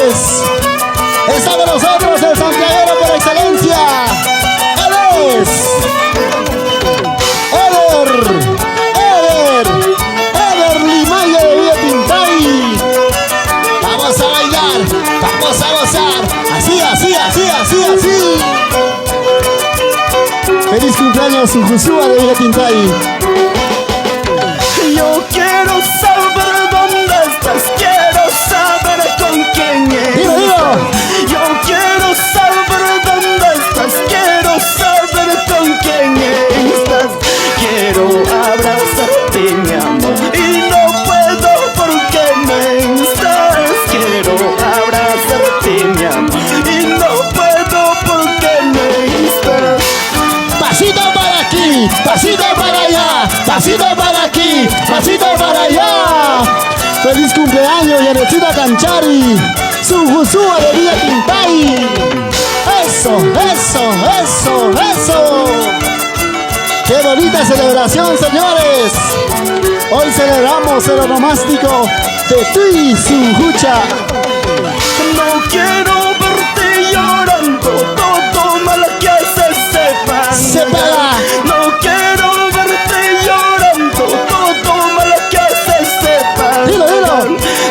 señores. Está con nosotros el santiaguero por excelencia. Él es Eder Limaya de Villa Tintay. Vamos a bailar, vamos a gozar. Así. Feliz cumpleaños, Ujusúa de Villa Tintay. Yo quiero saber dónde estás, quiero saber con quién estás. Yo quiero saber dónde estás, quiero saber con quién estás. Quiero abrazarte, mi amor, y no puedo porque no estás. Quiero abrazarte, mi amor, y no puedo porque no estás. Pasito para aquí, pasito para allá, pasito para aquí, pasito para allá. Feliz cumpleaños, Yanecita Canchari, su Ujusúa de Villa Tintay. Eso. Qué bonita celebración, señores. Hoy celebramos el onomástico de Tui Sunjucha. No quiero verte llorando, todo mal que haces se paga. No quiero verte llorando, todo mal que haces se paga. Dilo.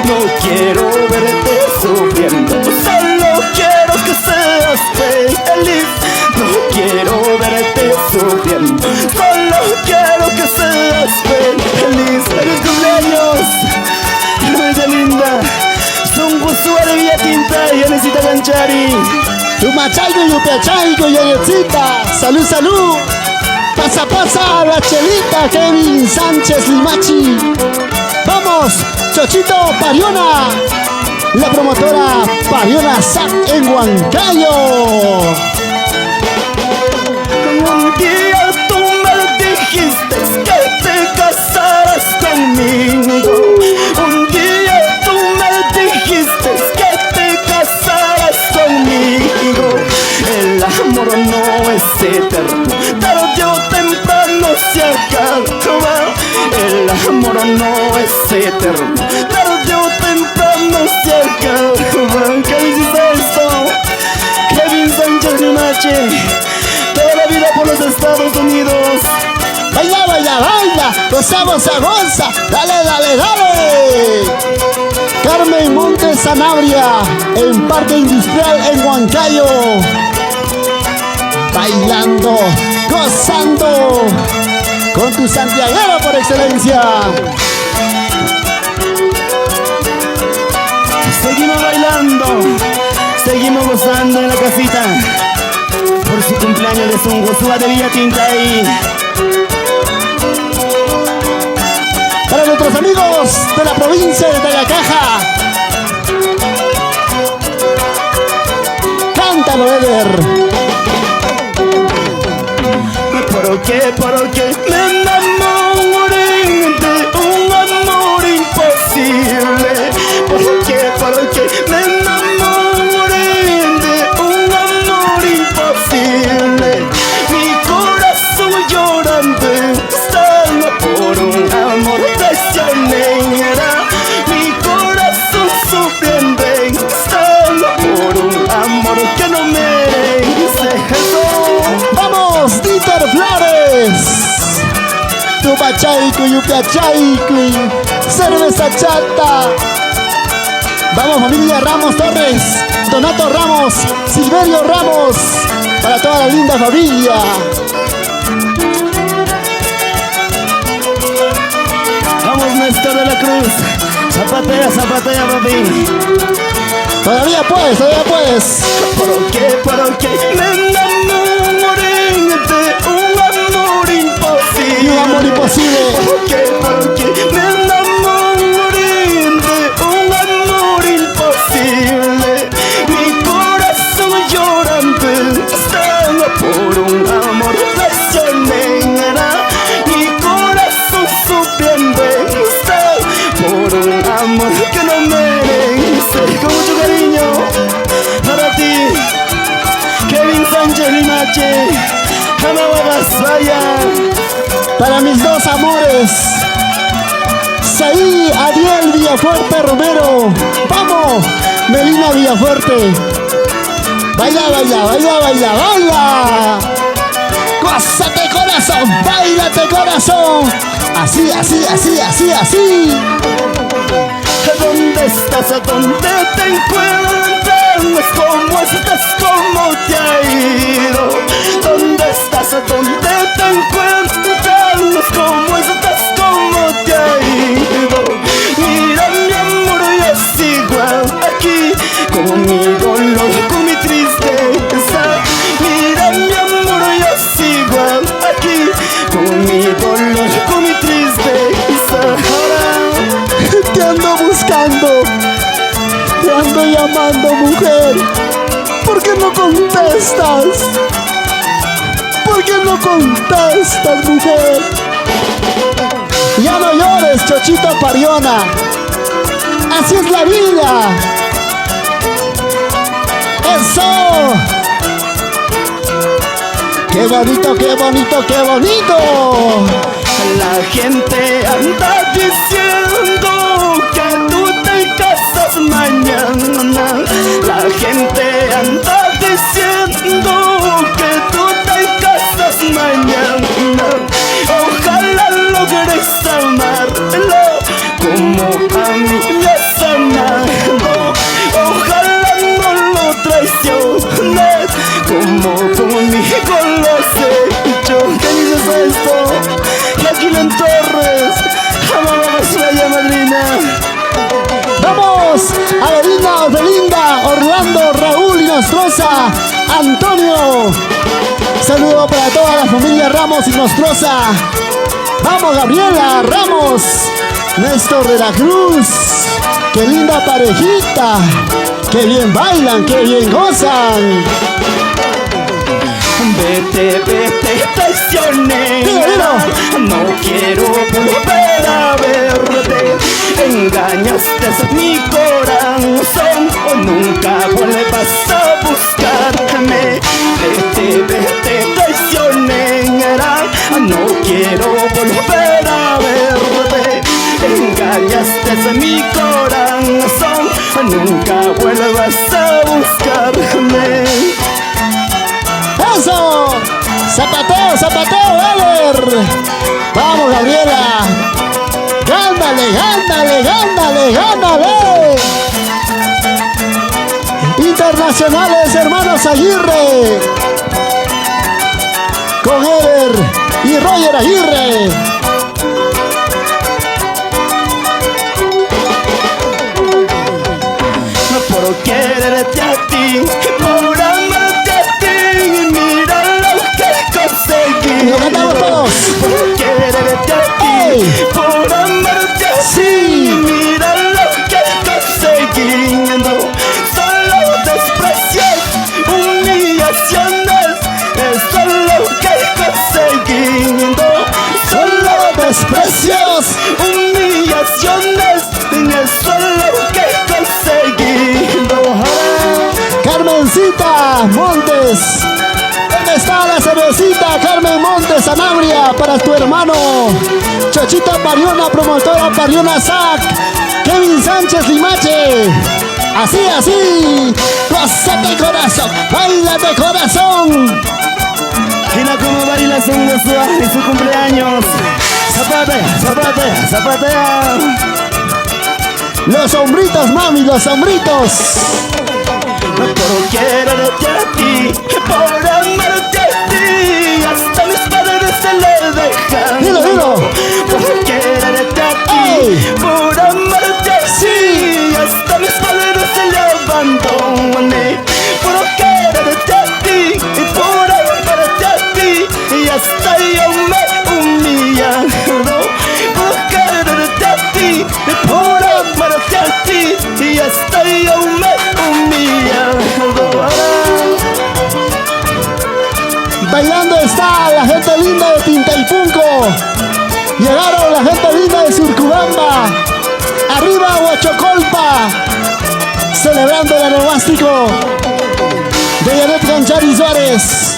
No quiero verte sufriendo, solo quiero que seas feliz. No quiero verte sufriendo, solo quiero que seas feliz. ¡Feliz cumpleaños! ¡Hermosa linda! Son Ujusúa de Villa Tintay, Yanecita Canchari. Tu machaico y upiachaico, Yanecita. Salud. Pasa, la chelita, Kevin Sánchez Limachi. Vamos, Chochito Pariona. La promotora Pariona SAC en Huancayo. Un día tú me dijiste que te casarás conmigo. Un día tú me dijiste que te casarás conmigo. El amor no es eterno, tarde o temprano se acaba. El amor no es eterno, tarde o temprano se acaba. ¿Qué dices esto? Kevin Sánchez Limache, toda la vida por los Estados Unidos. Baila, goza, dale. Carmen Montes Sanabria, en Parque Industrial en Huancayo. Bailando, gozando, con tu santiaguero por excelencia. Seguimos bailando, seguimos gozando en la casita por su cumpleaños de su Ujusúa de Villa Tintay. Para nuestros amigos de la provincia de Tayacaja, cántalo, Eder. ¿Por qué me enamoré de un amor imposible? ¿Por qué me enamoré de un amor imposible? Mi corazón llorando está por un amor traicionera. Mi corazón sufriendo está por un amor que no merece. ¡Vamos, Dieter Flores! Tu bachaico y upiachaico, cerveza chata. Vamos, familia Ramos Torres, Donato Ramos, Silverio Ramos, para toda la linda familia. Vamos, Néstor de la Cruz, zapatea, papi. Todavía puedes. ¿Por qué me enamoré de un amor imposible? Y un amor imposible. ¿Por qué me enamoré de un amor imposible? Mi corazón llorando está por un amor traicionera. Mi corazón sufriendo está por un amor que no merece. Con mucho cariño para ti, Kevin Sánchez Limache, Para mis dos amores, Said ahí, Adiel Villafuerte Romero. Vamos, Melina Villafuerte. Baila, baila, baila, baila, baila. Gózate corazón, bailate corazón. Así, así, así, así, así. ¿Dónde estás? ¿Dónde te encuentras? ¿Cómo estás? ¿Cómo te ha ido? ¿Dónde estás? ¿Dónde te encuentras? ¿Cómo estás? ¿Cómo te ha ido? Mira mi amor, yo sigo aquí con mi dolor, con mi tristeza. Mira mi amor, yo sigo aquí con mi dolor, con mi tristeza. Te ando buscando, te ando llamando, mujer. ¿Por qué no contestas? ¿Por qué no contestas, mujer? Ya no llores, Chochito Pariona. Así es la vida. ¡Eso! ¡Qué bonito, qué bonito, qué bonito! La gente anda diciendo que tú te casas mañana. La gente anda diciendo que tú te casas mañana. Ojalá logres amarlo como a mí me has amado. Ojalá no lo traiciones como conmigo lo has hecho. ¿Qué dices a esto? Jacqueline Torres, amamos la madrina. Vamos, Adelina, Odelinda, Orlando, Raúl y Nostroza, Antonio. Saludo para toda la familia Ramos y Nostroza. Vamos, Gabriela Ramos, Néstor de la Cruz. Qué linda parejita, qué bien bailan, qué bien gozan. Vete, vete, traicionera. No quiero volver a verte. Engañaste mi corazón. Nunca vuelvas a buscarme. Vete, vete, traicionera. No quiero volver a verte. Engañaste mi corazón. Nunca vuelvas a buscarme. ¡Eso! ¡Zapateo, zapateo, Ever! ¡Vamos, Gabriela! ¡Gándale, gándale, gándale, gándale! Internacionales, hermanos Aguirre. Con Ever y Roger Aguirre. Por quererte a ti, por amarte a ti, mira lo que conseguí. ¡Lo cantamos todos! Por quererte a ti, ¡Ey! por amarte a ¡Sí! ti, mira lo que conseguí. Solo desprecios, humillaciones, eso es lo que conseguí. Solo desprecios, humillaciones, eso es lo que conseguí. Carmencita Montes. ¿Dónde está la cervecita, Carmen Montes, Sanabria, para tu hermano? Chochita Pariona, promotora Pariona Sac. Kevin Sánchez Limache. Así, así. Gózate corazón, bailate corazón. Mira cómo baila Songosua en su cumpleaños. Zapatea, zapatea, zapatea. Los hombritos, mami, los hombritos. Por quererte a ti, por amarte a ti, hasta mis padres se le dejan. Dilo, dilo. Por quererte a ti, ¡Ey! por amarte a ti, hasta mis padres se le abandonan. Por quererte a ti, por amarte a ti, y hasta yo me humillado. Por quererte a ti, por amarte a ti, y hasta yo me humillado. Bailando está la gente linda de Tintaipunco. Llegaron la gente linda de Surcubamba. Arriba Huachocolpa. Celebrando el aeromástico de Janet Canchari Suárez.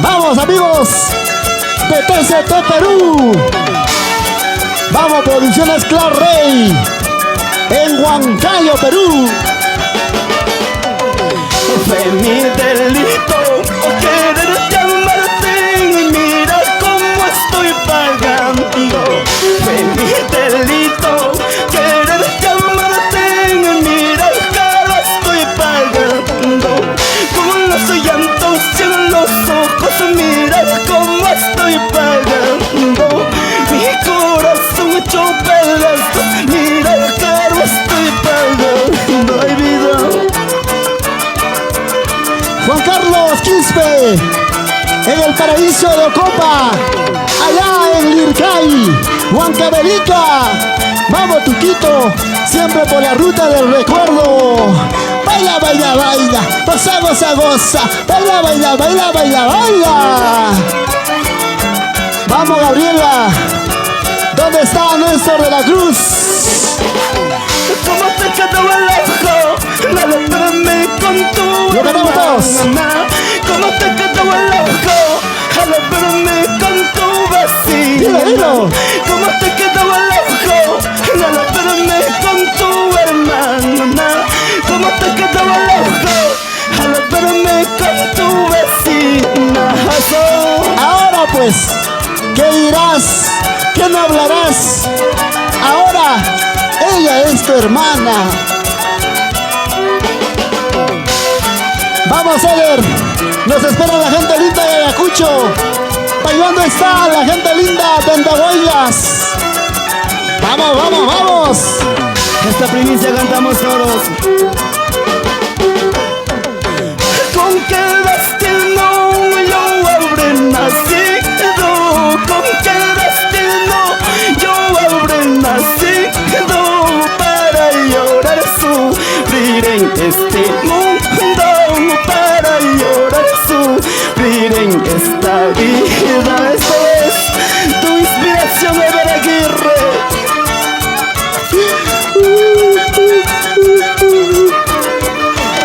Vamos, amigos de TCT Perú. Vamos. como Producciones Clar Rey en Huancayo, Perú. Fue mi delito querer llamarte y mira cómo estoy pagando. Fue mi delito querer llamarte y mira caro estoy pagando. Con los llantos en los ojos mira cómo estoy pagando. Mi corazón hecho pedazos, mira caro estoy pagando. Ay, vida. Juan Carlos Quispe, en el paraíso de Ocopa, allá en Lircay, Huancavelica. Vamos, Tuquito, siempre por la ruta del recuerdo. Baila, baila, baila, goza, goza, goza. Baila, baila, baila, baila, baila. Vamos, Gabriela. ¿Dónde está Néstor de la Cruz? ¿Cómo te quedó el ojo? Alábrame con tu Lo cantamos todos. hermana. ¿Cómo te quedó el ojo? Alábrame con tu vecina. Dilo, dilo. ¿Cómo te quedó el ojo? Alábrame con tu hermana. ¿Cómo te quedó el ojo? Alábrame con tu vecina. Ahora pues, ¿qué dirás? ¿Qué no hablarás? Ahora, ella es tu hermana. Vamos, Eder. Nos espera la gente linda de Ayacucho. Bailando está la gente linda de Andahuaylas. Vamos, vamos, vamos. Esta primicia cantamos todos. ¿Con qué destino yo habré nacido? ¿Con qué destino yo habré nacido? Para llorar, sufrir en este mundo. Para llorar, sufrir en esta vida. Esto es tu inspiración, Ever Aguirre.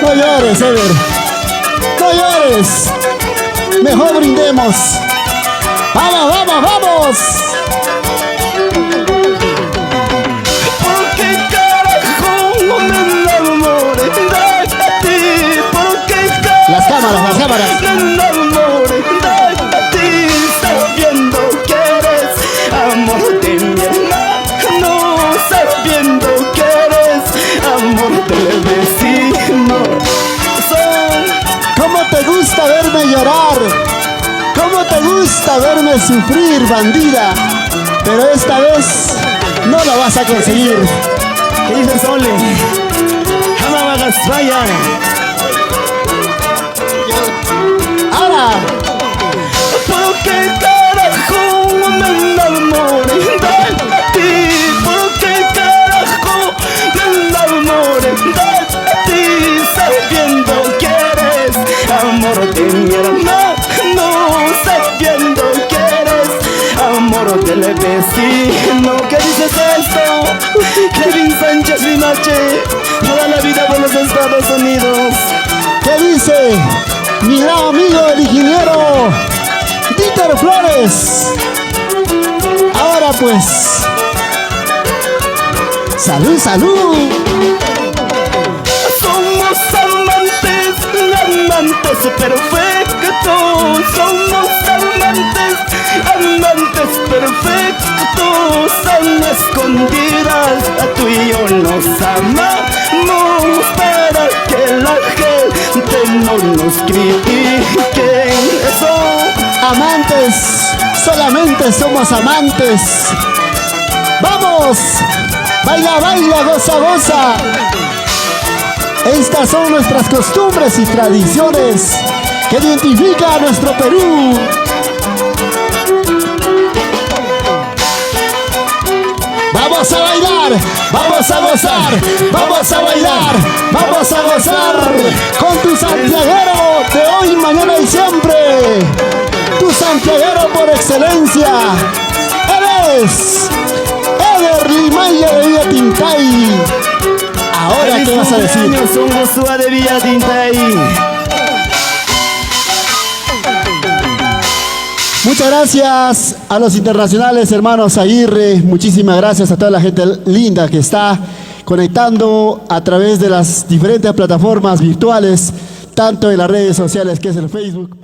No llores, Eder. No llores. Mejor brindemos. Vamos, vamos, vamos. ¿Por qué carajo no me enamoré de ti? ¿Por qué carajo Las cámaras, las cámaras. me enamoré de ti? Sabiendo que eres amor de mi hermano, sabiendo que eres amor del vecino. ¿Cómo te gusta verme llorar? ¿Cómo te gusta verme sufrir, bandida? Pero esta vez no lo vas a conseguir. ¿Qué dices, Sole? Jamás vaya. Ahora, ¿Por qué carajo me enamoré de ti? ¿Por qué carajo me enamoré de ti? Sabiendo que eres amor de mi hermano, sabiendo que eres amor del vecino. ¿Qué dices esto? Kevin Sánchez Vinache, toda la vida por los Estados Unidos. ¿qué dice mi gran amigo el ingeniero Dieter Flores? Ahora pues, salud, salud. Somos amantes, amantes perfectos. Somos amantes, amantes perfectos. A escondidas, tú y yo nos amamos para que la gente no nos critique. Eso. Amantes, solamente somos amantes. ¡Vamos! Baila, baila, goza, goza. Estas son nuestras costumbres y tradiciones que identifican a nuestro Perú. Vamos a bailar, vamos a gozar, vamos a bailar, vamos a gozar con tu santiaguero de hoy, mañana y siempre. Tu santiaguero por excelencia. Eres Eder Limaya de Villa Tintay. Ahora, ¿qué vas a decir? Un Josué de Villa Tintay. Muchas gracias a los internacionales, hermanos Aguirre. Muchísimas gracias a toda la gente linda que está conectando a través de las diferentes plataformas virtuales, tanto en las redes sociales que es el Facebook.